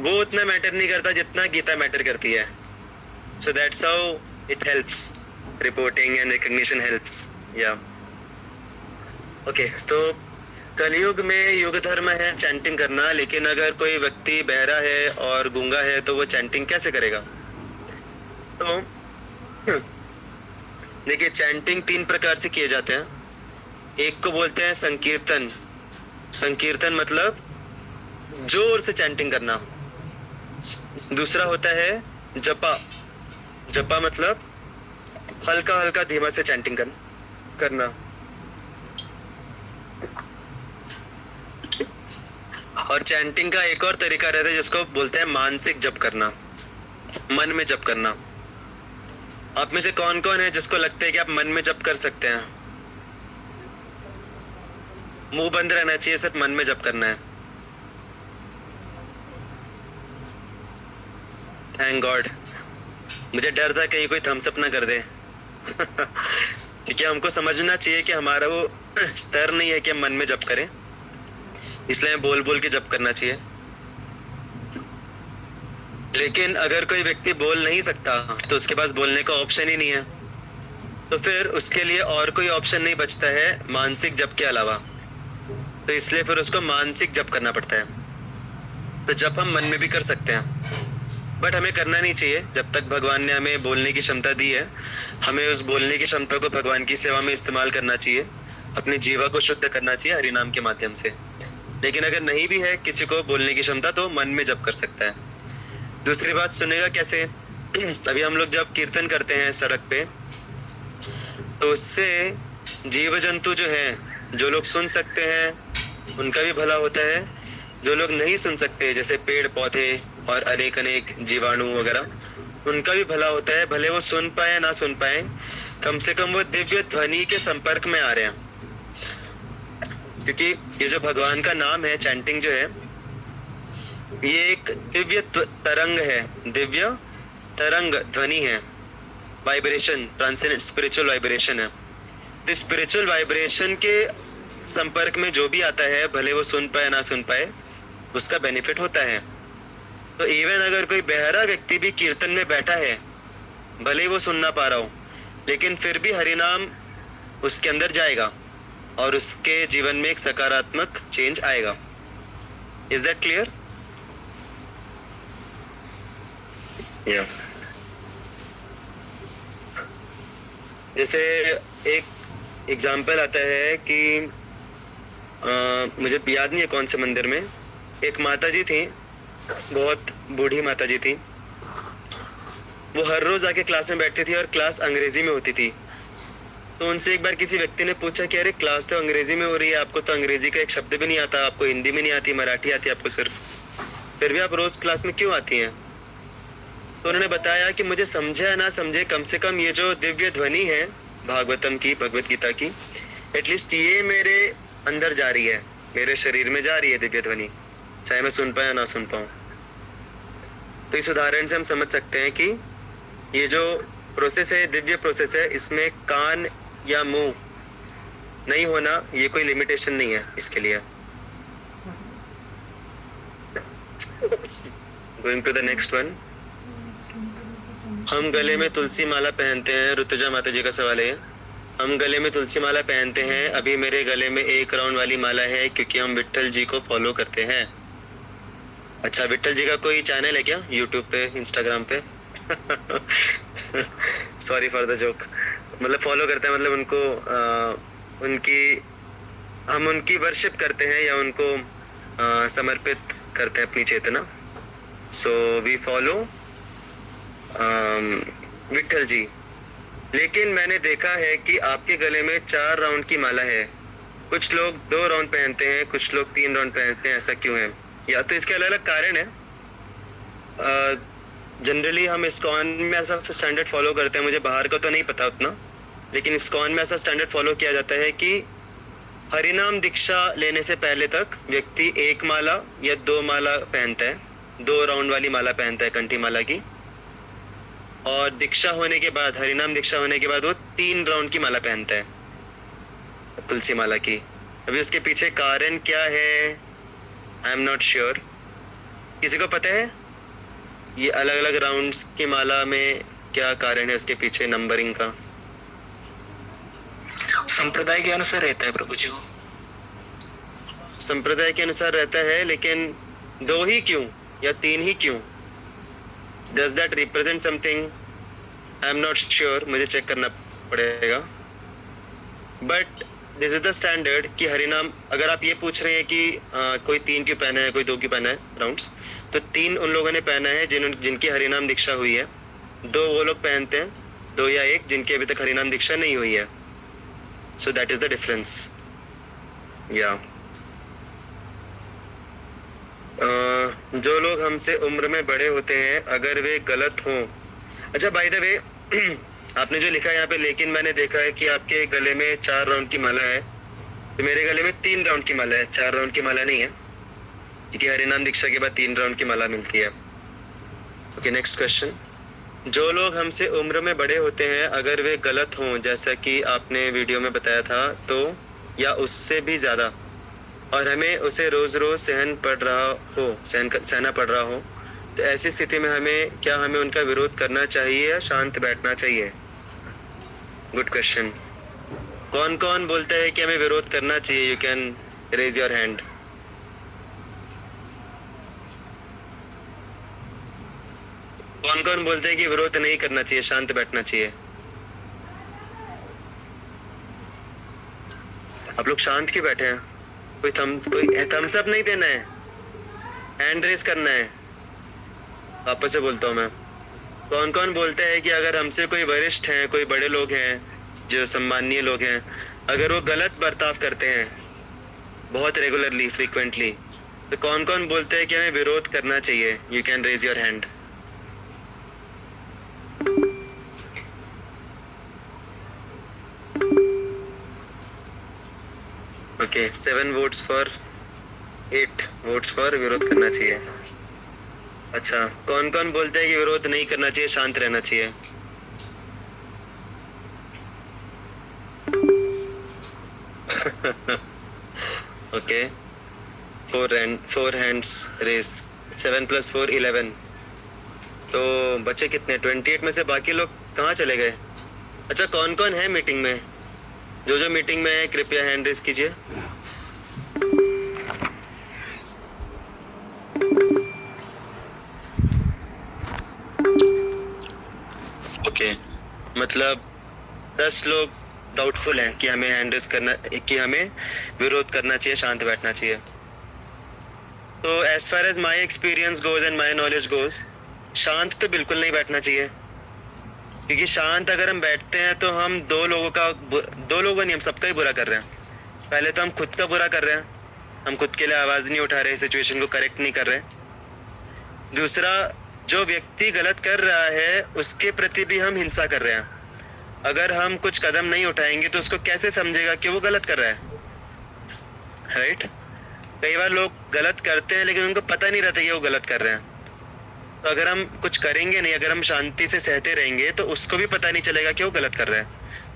वो उतना मैटर नहीं करता जितना गीता मैटर करती है। So that's how it helps, reporting and recognition helps. या ओके, तो कलयुग में युग धर्म है चैंटिंग करना, लेकिन अगर कोई व्यक्ति बहरा है और गूंगा है तो वो चैंटिंग कैसे करेगा? तो देखिए, चैंटिंग 3 प्रकार से किए जाते हैं। एक को बोलते हैं संकीर्तन। संकीर्तन मतलब जोर से चैंटिंग करना। दूसरा होता है जपा। जपा मतलब हल्का हल्का धीमा से चैंटिंग करना। और चैंटिंग का एक और तरीका रहता है जिसको बोलते हैं मानसिक जप करना, मन में जप करना। आप में से कौन कौन है जिसको लगता है कि आप मन में जप कर सकते हैं? मुंह बंद रहना चाहिए, सिर्फ मन में जप करना है। Thank God. मुझे डर था कहीं कोई थम्स अप ना कर दे। क्योंकि हमको समझना चाहिए कि हमारा वो स्तर नहीं है कि हम मन में जप करें, इसलिए बोल बोल के जप करना चाहिए। लेकिन अगर कोई व्यक्ति बोल नहीं सकता तो उसके पास बोलने का ऑप्शन ही नहीं है, तो फिर उसके लिए और कोई ऑप्शन नहीं बचता है मानसिक जप के अलावा। तो इसलिए फिर उसको मानसिक जप करना पड़ता है। तो जप हम मन में भी कर सकते हैं, बट हमें करना नहीं चाहिए जब तक भगवान ने हमें बोलने की क्षमता दी है। हमें उस बोलने की क्षमता को भगवान की सेवा में इस्तेमाल करना चाहिए, अपनी जीवा को शुद्ध करना चाहिए हरिनाम के माध्यम से। लेकिन अगर नहीं भी है किसी को बोलने की क्षमता, तो मन में जप कर सकता है। दूसरी बात, सुनेगा कैसे? अभी हम लोग जब कीर्तन करते हैं सड़क पे, तो उससे जीव जंतु जो हैं, जो लोग सुन सकते हैं उनका भी भला होता है, जो लोग नहीं सुन सकते जैसे पेड़ पौधे और अनेक जीवाणु वगैरह, उनका भी भला होता है। भले वो सुन पाए ना सुन पाए, कम से कम वो दिव्य ध्वनि के संपर्क में आ रहे हैं, क्योंकि ये जो भगवान का नाम है, चैंटिंग जो है, ये एक दिव्य तरंग है, दिव्य तरंग ध्वनि है, वाइब्रेशन, ट्रांसेंडेंट स्पिरिचुअल वाइब्रेशन है। तो स्पिरिचुअल वाइब्रेशन के संपर्क में जो भी आता है, भले वो सुन पाए ना सुन पाए, उसका बेनिफिट होता है। तो इवन अगर कोई बहरा व्यक्ति भी कीर्तन में बैठा है, भले ही वो सुन ना पा रहा हो, लेकिन फिर भी हरिनाम उसके अंदर जाएगा और उसके जीवन में एक सकारात्मक चेंज आएगा। Is that clear? या जैसे एक एग्जाम्पल आता है कि मुझे याद नहीं है कौन से मंदिर में एक माता जी थी, बहुत बूढ़ी माता जी थी। वो हर रोज आके क्लास में बैठती थी और क्लास अंग्रेजी में होती थी। तो उनसे एक बार किसी व्यक्ति ने पूछा कि अरे क्लास तो अंग्रेजी में हो रही है, आपको तो अंग्रेजी का एक शब्द भी नहीं आता, आपको हिंदी में नहीं आती, मराठी आती है आपको सिर्फ, फिर भी आप रोज क्लास में क्यों आती हैं? तो उन्होंने बताया कि मुझे समझे या ना समझे, कम से कम ये जो दिव्य ध्वनि है भागवतम की, भगवत गीता की, एटलीस्ट ये मेरे अंदर जा रही है, मेरे शरीर में जा रही है दिव्य ध्वनि, चाहे मैं सुन पाऊँ या ना सुन पाऊँ। तो इस उदाहरण से हम समझ सकते हैं कि ये जो प्रोसेस है, दिव्य प्रोसेस है, इसमें कान या मुंह नहीं होना ये कोई लिमिटेशन नहीं है इसके लिए। Going to the next one. हम गले में तुलसी माला पहनते हैं, ऋतुजा माता जी का सवाल है। हम गले में तुलसी माला पहनते हैं, अभी मेरे गले में 1 राउंड वाली माला है क्योंकि हम विट्ठल जी को फॉलो करते हैं। अच्छा, विट्ठल जी का कोई चैनल है क्या यूट्यूब पे, इंस्टाग्राम पे? Sorry for the joke. मतलब फॉलो करते हैं, मतलब उनको हम उनकी वर्शिप करते हैं या उनको समर्पित करते हैं अपनी चेतना। सो वी फॉलो विट्ठल जी। लेकिन मैंने देखा है कि आपके गले में 4 राउंड की माला है, कुछ लोग 2 राउंड पहनते हैं, कुछ लोग 3 राउंड पहनते हैं, ऐसा क्यों है? या तो इसके अलग अलग कारण है। जनरली हम इस्कॉन में ऐसा स्टैंडर्ड फॉलो करते हैं, मुझे बाहर का तो नहीं पता उतना, लेकिन इस्कॉन में ऐसा स्टैंडर्ड फॉलो किया जाता है कि हरिनाम दीक्षा लेने से पहले तक व्यक्ति 1 माला या 2 माला पहनता है, 2 राउंड वाली माला पहनता है, कंठी माला की, और दीक्षा होने के बाद, हरिनाम दीक्षा होने के बाद वो 3 राउंड की माला पहनता है, तुलसी माला की। अभी उसके पीछे कारण क्या है आई एम नॉट श्योर। किसी को पता है ये अलग अलग राउंड्स की माला में क्या कारण है, उसके पीछे नंबरिंग का? संप्रदाय के अनुसार रहता है प्रभु जी। संप्रदाय के अनुसार रहता है, लेकिन 2 ही क्यों या 3 ही क्यों? Does that represent something? I am not sure, मुझे चेक करना पड़ेगा। But this is the standard कि हरिनाम, अगर आप ये पूछ रहे हैं कि कोई 3 क्यों पहना है, कोई 2 क्यों पहना है राउंड्स, तो 3 उन लोगों ने पहना है जिनकी हरिनाम दीक्षा हुई है, 2 वो लोग पहनते हैं, 2 या 1 जिनकी अभी तक हरिनाम दीक्षा नहीं हुई है। So that is the difference. Yeah. जो लोग हमसे उम्र में बड़े होते हैं, अगर वे गलत हों। अच्छा, बाय द वे आपने जो लिखा है यहाँ पे, लेकिन मैंने देखा है कि आपके गले में 4 राउंड की माला है, तो मेरे गले में 3 राउंड की माला है, 4 राउंड की माला नहीं है, क्योंकि हरिनाम दीक्षा के बाद 3 राउंड की माला मिलती है। Okay, next question. जो लोग हमसे उम्र में बड़े होते हैं, अगर वे गलत हों, जैसा कि आपने वीडियो में बताया था, तो या उससे भी ज़्यादा, और हमें उसे रोज़ रोज़ सहना पड़ रहा हो, तो ऐसी स्थिति में हमें उनका विरोध करना चाहिए या शांत बैठना चाहिए? Good question. कौन कौन बोलता है कि हमें विरोध करना चाहिए? You can raise your hand. कौन कौन बोलते हैं कि विरोध नहीं करना चाहिए, शांत बैठना चाहिए? आप लोग शांत क्यों बैठे हैं? कोई थम्स अप नहीं देना है, हैंड रेस करना है। वापस से बोलता हूँ मैं, कौन कौन बोलता है कि अगर हमसे कोई वरिष्ठ हैं, कोई बड़े लोग हैं, जो सम्माननीय लोग हैं, अगर वो गलत बर्ताव करते हैं बहुत रेगुलरली, फ्रीक्वेंटली, तो कौन कौन बोलते हैं कि हमें विरोध करना चाहिए? You can raise your hand. Okay 7 votes for 8 votes for विरोध करना चाहिए। अच्छा, कौन कौन बोलते हैं कि विरोध नहीं करना चाहिए, शांत रहना चाहिए? Okay, 4 hands raise. 7 + 4 11। तो बच्चे कितने? 28 में से बाकी लोग कहाँ चले गए? अच्छा, कौन कौन है मीटिंग में? जो मीटिंग में है कृपया हैंड रेस कीजिए। ओके, मतलब 10 लोग डाउटफुल हैं कि हमें हैंड रेस करना, कि हमें विरोध करना चाहिए, शांत बैठना चाहिए। तो as far as my experience goes and my knowledge goes, शांत तो बिल्कुल नहीं बैठना चाहिए, क्योंकि शांत अगर हम बैठते हैं तो हम दो लोगों नहीं, हम सबका ही बुरा कर रहे हैं। पहले तो हम खुद का बुरा कर रहे हैं, हम खुद के लिए आवाज़ नहीं उठा रहे, सिचुएशन को करेक्ट नहीं कर रहे। दूसरा, जो व्यक्ति गलत कर रहा है उसके प्रति भी हम हिंसा कर रहे हैं। अगर हम कुछ कदम नहीं उठाएंगे तो उसको कैसे समझेगा कि वो गलत कर रहा है, राइट? कई बार लोग गलत करते हैं लेकिन उनको पता नहीं रहता कि वो गलत कर रहे हैं। तो अगर हम कुछ करेंगे नहीं, अगर हम शांति से सहते रहेंगे तो उसको भी पता नहीं चलेगा कि वो गलत कर रहे हैं,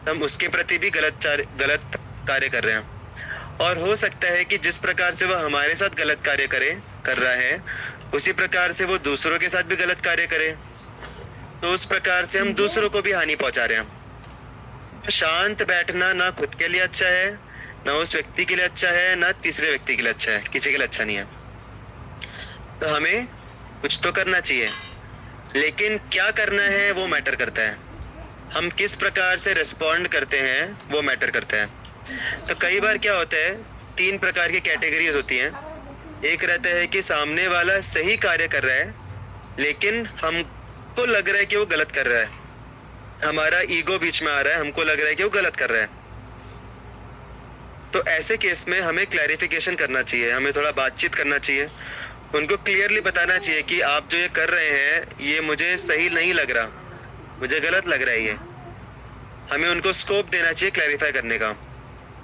तो हम उसके प्रति भी गलत कार्य कर रहे हैं। और हो सकता है कि जिस प्रकार से वो हमारे साथ गलत कार्य कर रहा है उसी प्रकार से वो दूसरों के साथ भी गलत कार्य करे, तो उस प्रकार से हम दूसरों को भी हानि पहुंचा रहे हैं। शांत बैठना ना खुद के लिए अच्छा है, ना उस व्यक्ति के लिए अच्छा है, ना तीसरे व्यक्ति के लिए अच्छा है, किसी के लिए अच्छा नहीं है। तो हमें कुछ तो करना चाहिए, लेकिन क्या करना है वो मैटर करता है। हम किस प्रकार से रिस्पॉन्ड करते हैं वो मैटर करता है। तो कई बार क्या होता है, 3 प्रकार की कैटेगरीज होती हैं। एक रहता है कि सामने वाला सही कार्य कर रहा है लेकिन हमको लग रहा है कि वो गलत कर रहा है, हमारा ईगो बीच में आ रहा है, हमको लग रहा है कि वो गलत कर रहा है। तो ऐसे केस में हमें क्लैरिफिकेशन करना चाहिए, हमें थोड़ा बातचीत करना चाहिए, उनको क्लियरली बताना चाहिए कि आप जो ये कर रहे हैं ये मुझे सही नहीं लग रहा, मुझे गलत लग रहा है ये। हमें उनको स्कोप देना चाहिए क्लैरिफाई करने का।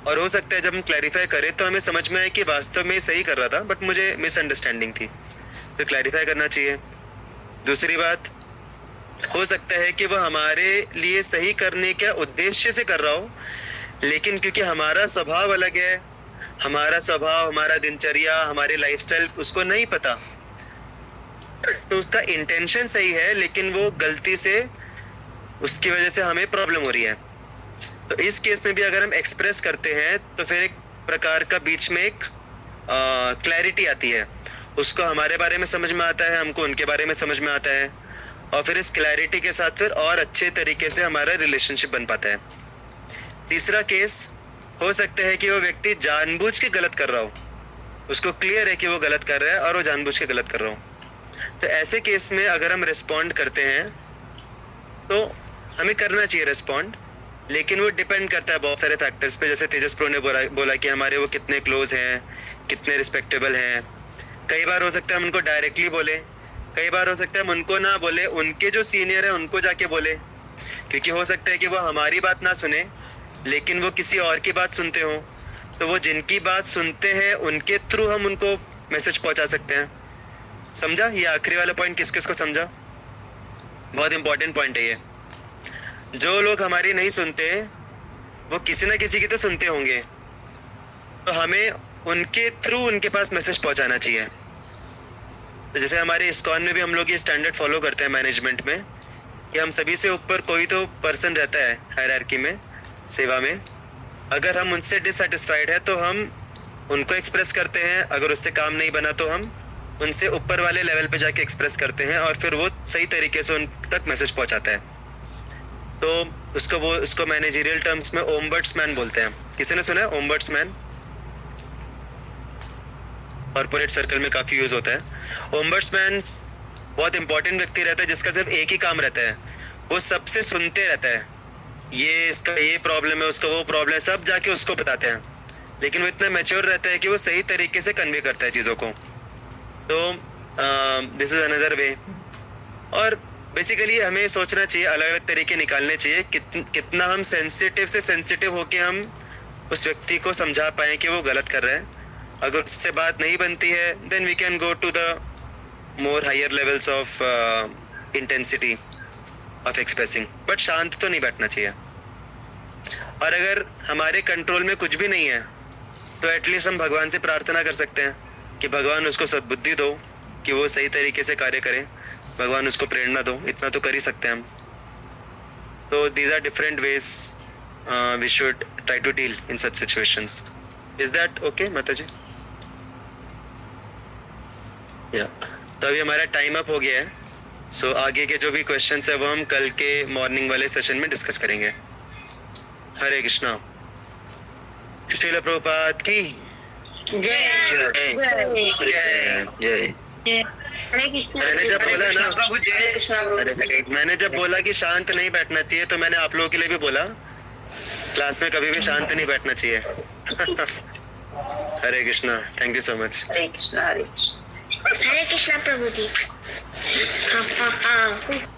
और हो सकता है जब हम क्लैरिफाई करें तो हमें समझ में आए कि वास्तव में सही कर रहा था बट मुझे मिसअंडरस्टैंडिंग थी, तो क्लैरिफाई करना चाहिए। दूसरी बात, हो सकता है कि वो हमारे लिए सही करने के उद्देश्य से कर रहा हो, लेकिन क्योंकि हमारा स्वभाव अलग है, हमारा स्वभाव, हमारा दिनचर्या, हमारी लाइफस्टाइल उसको नहीं पता, तो उसका इंटेंशन सही है लेकिन वो गलती से, उसकी वजह से हमें प्रॉब्लम हो रही है। तो इस केस में भी अगर हम एक्सप्रेस करते हैं तो फिर एक प्रकार का बीच में एक क्लैरिटी आती है, उसको हमारे बारे में समझ में आता है, हमको उनके बारे में समझ में आता है, और फिर इस क्लैरिटी के साथ फिर और अच्छे तरीके से हमारा रिलेशनशिप बन पाता है। तीसरा केस हो सकता है कि वो व्यक्ति जानबूझ के गलत कर रहा हो, उसको क्लियर है कि वो गलत कर रहा है और वो जानबूझ के गलत कर रहा हो। तो ऐसे केस में अगर हम रिस्पॉन्ड करते हैं तो हमें करना चाहिए रिस्पॉन्ड, लेकिन वो डिपेंड करता है बहुत सारे फैक्टर्स पे। जैसे तेजस प्रो ने बोला कि हमारे वो कितने क्लोज हैं, कितने रिस्पेक्टेबल हैं। कई बार हो सकता है हम उनको डायरेक्टली बोले, कई बार हो सकता है हम उनको ना बोले, उनके जो सीनियर है उनको जाके बोले, क्योंकि हो सकता है कि वो हमारी बात ना सुने लेकिन वो किसी और की बात सुनते हो, तो वो जिनकी बात सुनते हैं उनके थ्रू हम उनको मैसेज पहुंचा सकते हैं। समझा? ये आखिरी वाला पॉइंट किस किस को समझा? बहुत इंपॉर्टेंट पॉइंट है ये। जो लोग हमारी नहीं सुनते वो किसी ना किसी की तो सुनते होंगे, तो हमें उनके थ्रू उनके पास मैसेज पहुंचाना चाहिए। तो जैसे हमारे इस्कॉन में भी हम लोग ये स्टैंडर्ड फॉलो करते हैं मैनेजमेंट में, कि हम सभी से ऊपर कोई तो पर्सन रहता है हायरार्की में, सेवा में। अगर हम उनसे डिससेटिस्फाइड है तो हम उनको एक्सप्रेस करते हैं, अगर उससे काम नहीं बना तो हम उनसे ऊपर वाले लेवल पे जाके एक्सप्रेस करते हैं और फिर वो सही तरीके से उन तक मैसेज पहुंचाता है। तो उसको मैनेजरियल टर्म्स में ओम्बड्समैन बोलते हैं। किसी ने सुना है ओम्बड्समैन? कॉर्पोरेट सर्कल में काफ़ी यूज़ होता है। ओम्बड्समैन बहुत इंपॉर्टेंट व्यक्ति रहता है जिसका सिर्फ एक ही काम रहता है, वो सबसे सुनते रहता है। ये इसका ये प्रॉब्लम है, उसका वो प्रॉब्लम है, सब जाके उसको बताते हैं, लेकिन वो इतना मैच्योर रहता है कि वो सही तरीके से कन्वे करता है चीज़ों को। तो दिस इज़ अनदर वे। और बेसिकली हमें सोचना चाहिए, अलग अलग तरीके निकालने चाहिए, कितना हम सेंसिटिव से सेंसिटिव होके हम उस व्यक्ति को समझा पाए कि वो गलत कर रहा है. अगर उससे बात नहीं बनती है then we can go to the more higher levels of intensity of expressing. But शांत तो नहीं बैठना चाहिए. और अगर हमारे कंट्रोल में कुछ भी नहीं है तो एटलीस्ट हम भगवान से प्रार्थना कर सकते हैं कि भगवान उसको सद्बुद्धि दो कि वो सही तरीके से कार्य करें. भगवान उसको प्रेरणा दो. इतना तो कर ही सकते हैं हम. तो these are different ways we should try to deal in such situations. Is that okay माता जी? या तो अभी हमारा टाइम अप हो गया है. सो आगे के जो भी क्वेश्चंस है वो हम कल के मॉर्निंग वाले सेशन में डिस्कस करेंगे. हरे कृष्णा. श्रील प्रभुपाद की जय जय. मैंने जब बोला ना, प्रभु जय कृष्णा प्रभु. मैंने जब बोला कि शांत नहीं बैठना चाहिए तो मैंने आप लोगों के लिए भी बोला क्लास में कभी भी शांत नहीं बैठना चाहिए. Hare Krishna. Thank you so much. Hare Krishna प्रभु जी. हाँ.